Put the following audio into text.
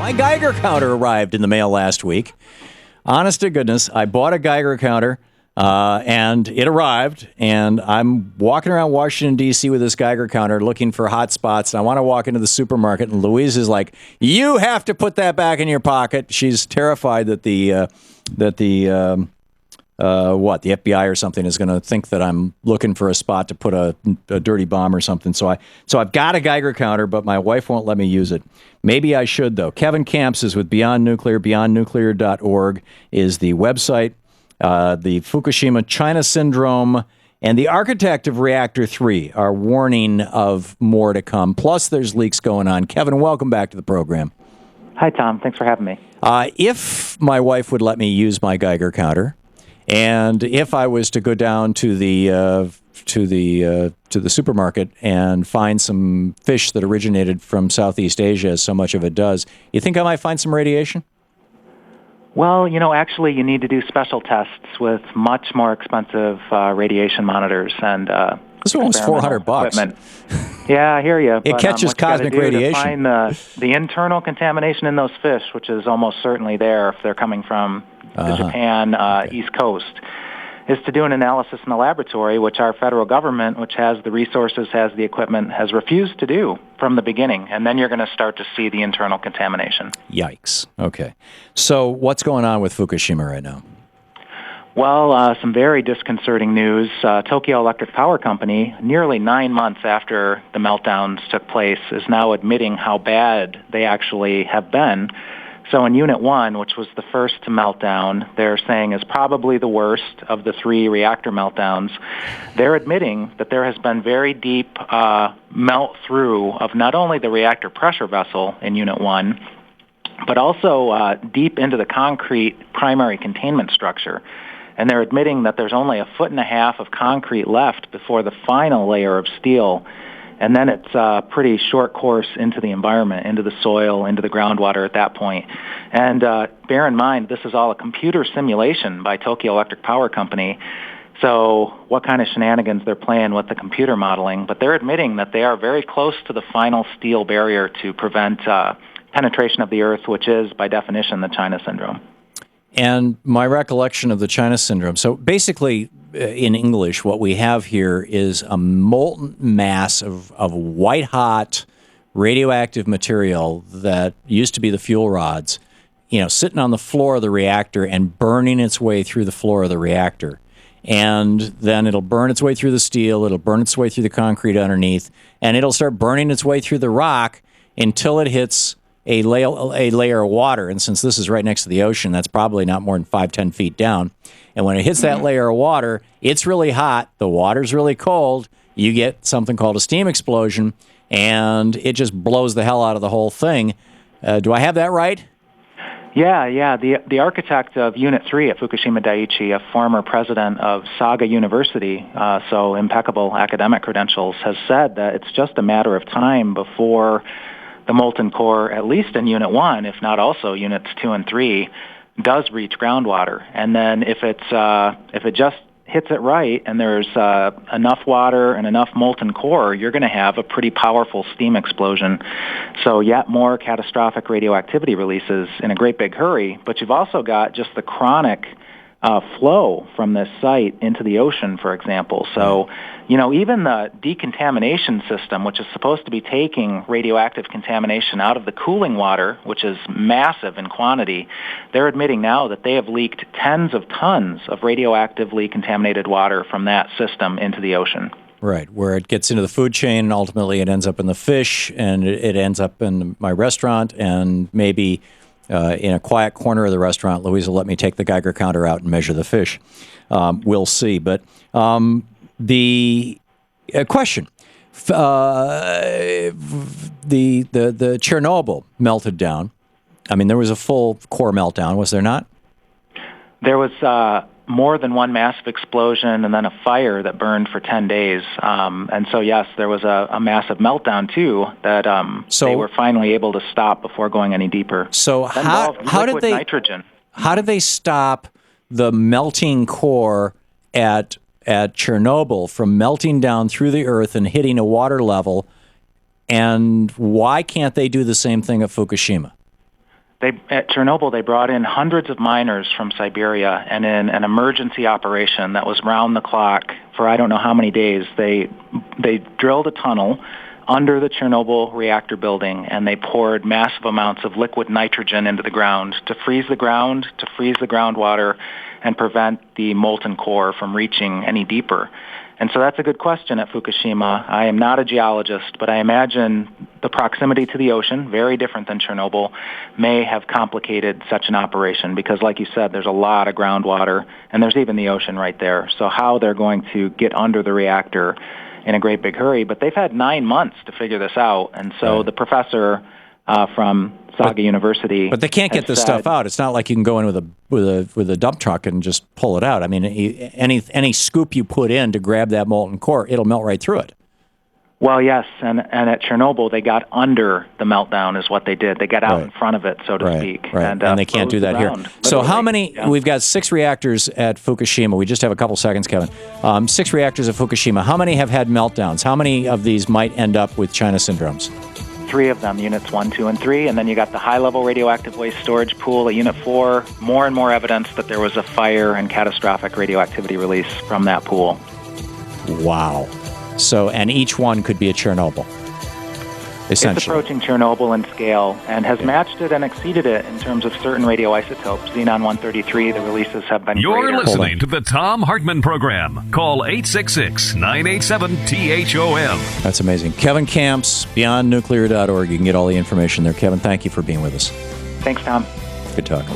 My Geiger counter arrived in the mail last week. Honest to goodness, I bought a Geiger counter, and it arrived, and I'm walking around Washington, D.C. with this Geiger counter looking for hot spots, and I want to walk into the supermarket, and Louise is like, you have to put that back in your pocket. She's terrified that the FBI or something is going to think that I'm looking for a spot to put a dirty bomb or something. So I've got a Geiger counter, but my wife won't let me use it. Maybe I should, though. Kevin Camps is with Beyond Nuclear. BeyondNuclear.org is the website. The Fukushima China Syndrome and the architect of Reactor 3 are warning of more to come. Plus, there's leaks going on. Kevin, welcome back to the program. Hi, Tom. Thanks for having me. If my wife would let me use my Geiger counter, and if I was to go down to the supermarket and find some fish that originated from Southeast Asia, as so much of it does, you think I might find some radiation? Well, actually, you need to do special tests with much more expensive radiation monitors and this one was $400. Yeah, I hear you. It catches cosmic radiation. To find the internal contamination in those fish, which is almost certainly there if they're coming from the Japan East Coast, is to do an analysis in the laboratory, which our federal government, which has the resources, has the equipment, has refused to do from the beginning. And then you're going to start to see the internal contamination. Yikes. Okay. So what's going on with Fukushima right now? Well, some very disconcerting news. Tokyo Electric Power Company, nearly 9 months after the meltdowns took place, is now admitting how bad they actually have been. So in Unit 1, which was the first to melt down, they're saying is probably the worst of the 3 reactor meltdowns. They're admitting that there has been very deep melt-through of not only the reactor pressure vessel in Unit 1, but also deep into the concrete primary containment structure. And they're admitting that there's only 1.5 feet of concrete left before the final layer of steel. And then it's a pretty short course into the environment, into the soil, into the groundwater at that point. And bear in mind, this is all a computer simulation by Tokyo Electric Power Company. So what kind of shenanigans they're playing with the computer modeling. But they're admitting that they are very close to the final steel barrier to prevent penetration of the Earth, which is, by definition, the China Syndrome. And my recollection of the China Syndrome, so basically, in English, what we have here is a molten mass of white-hot radioactive material that used to be the fuel rods, sitting on the floor of the reactor and burning its way through the floor of the reactor. And then it'll burn its way through the steel, it'll burn its way through the concrete underneath, and it'll start burning its way through the rock until it hits a layer of water. And since this is right next to the ocean, that's probably not more than 5-10 feet down. And when it hits that layer of water, it's really hot, the water's really cold, you get something called a steam explosion, and it just blows the hell out of the whole thing. Do I have that right? Yeah. The architect of Unit 3 at Fukushima Daiichi, a former president of Saga University, so impeccable academic credentials, has said that it's just a matter of time before the molten core, at least in Unit 1, if not also Units 2 and 3, does reach groundwater. And then if it just hits it right and there's enough water and enough molten core, you're going to have a pretty powerful steam explosion. So yet more catastrophic radioactivity releases in a great big hurry, but you've also got just the chronic flow from this site into the ocean, for example. So, even the decontamination system, which is supposed to be taking radioactive contamination out of the cooling water, which is massive in quantity, they're admitting now that they have leaked tens of tons of radioactively contaminated water from that system into the ocean. Right, where it gets into the food chain, and ultimately it ends up in the fish, and it ends up in my restaurant, and maybe in a quiet corner of the restaurant, Louise will let me take the Geiger counter out and measure the fish. We'll see. But the question, the Chernobyl melted down. I mean, there was a full core meltdown, was there not? There was more than one massive explosion and then a fire that burned for 10 days. And so, yes, there was a massive meltdown, too, that they were finally able to stop before going any deeper. So how did they nitrogen. How did they stop the melting core at Chernobyl from melting down through the earth and hitting a water level? And why can't they do the same thing at Fukushima? At Chernobyl, they brought in hundreds of miners from Siberia, and in an emergency operation that was round the clock for I don't know how many days, they drilled a tunnel under the Chernobyl reactor building, and they poured massive amounts of liquid nitrogen into the ground to freeze the groundwater, and prevent the molten core from reaching any deeper. And so that's a good question at Fukushima. I am not a geologist, but I imagine the proximity to the ocean, very different than Chernobyl, may have complicated such an operation because, like you said, there's a lot of groundwater, and there's even the ocean right there. So how they're going to get under the reactor in a great big hurry, but they've had 9 months to figure this out. And so the professor from Saga University, but they can't get this stuff out. It's not like you can go in with a dump truck and just pull it out. I mean, any scoop you put in to grab that molten core, it'll melt right through it. Well, yes, and at Chernobyl, they got under the meltdown is what they did. They got out in front of it, so to speak. Right. And they can't do that here. So how many, we've got 6 reactors at Fukushima. We just have a couple seconds, Kevin. 6 reactors at Fukushima. How many have had meltdowns? How many of these might end up with China syndromes? 3 of them, units 1, 2, and 3, and then you got the high-level radioactive waste storage pool at Unit 4. More and more evidence that there was a fire and catastrophic radioactivity release from that pool. Wow. So, and each one could be a Chernobyl, essentially. It's approaching Chernobyl in scale and has matched it and exceeded it in terms of certain radioisotopes. Xenon-133, the releases have been You're greater. listening to the Thom Hartmann Program. Call 866-987-THOM. That's amazing. Kevin Camps, beyondnuclear.org. You can get all the information there. Kevin, thank you for being with us. Thanks, Tom. Good talk.